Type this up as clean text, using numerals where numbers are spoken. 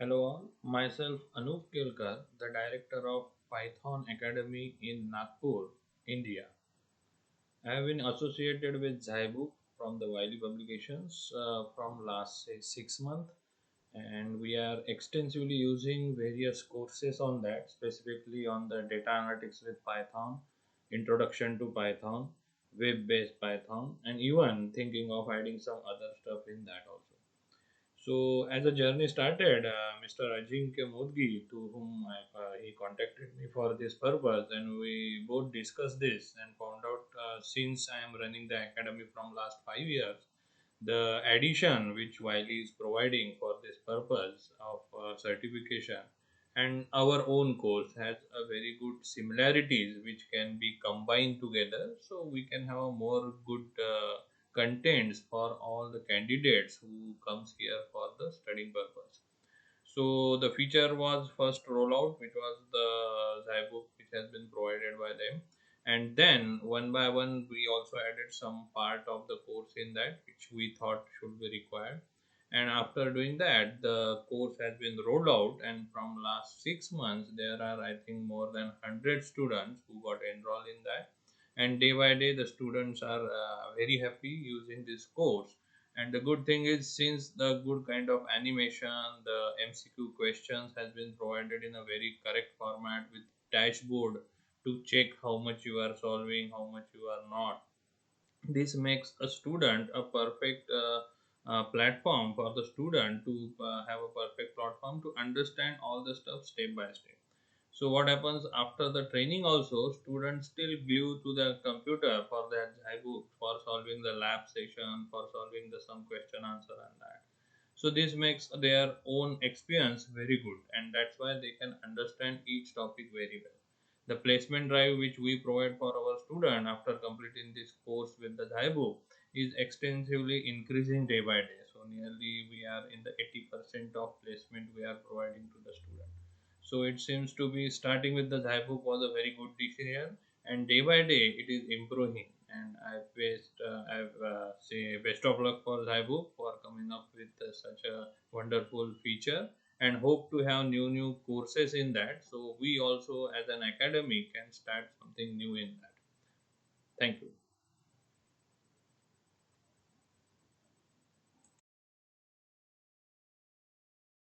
Hello all, myself Anup Kelkar, the director of Python Academy in Nagpur, India. I have been associated with zyBooks from the Wiley publications from last say 6 months, and we are extensively using various courses on that, specifically on the data analytics with Python, introduction to Python, web-based Python, and even thinking of adding some other stuff in that also. So as the journey started, Mr. Ajinkya Modgi, to whom he contacted me for this purpose, and we both discussed this and found out since I am running the academy from last 5 years, the addition which Wiley is providing for this purpose of certification and our own course has a very good similarities which can be combined together, so we can have a more good contents for all the candidates who comes here for the studying purpose. So the feature was first rollout, which was the zyBook, which has been provided by them, and then one by one we also added some part of the course in that which we thought should be required. And after doing that, the course has been rolled out, and from last 6 months there are I think more than 100 students who got enrolled in that, and day by day the students are very happy using this course. And the good thing is, since the good kind of animation, the MCQ questions has been provided in a very correct format with dashboard to check how much you are solving, how much you are not. This makes a student a perfect platform for the student to have a perfect platform to understand all the stuff step by step. So what happens after the training also, students still glue to the computer for their zybook, for solving the lab session, for solving the some question answer and that. So this makes their own experience very good, and that's why they can understand each topic very well. The placement drive which we provide for our student after completing this course with the zybook is extensively increasing day by day. So nearly we are in the 80% of placement we are providing to the student. So it seems to be starting with the zybook was a very good decision, and day by day it is improving. And I've say best of luck for zybook for coming up with such a wonderful feature, and hope to have new courses in that. So we also as an academy can start something new in that. Thank you.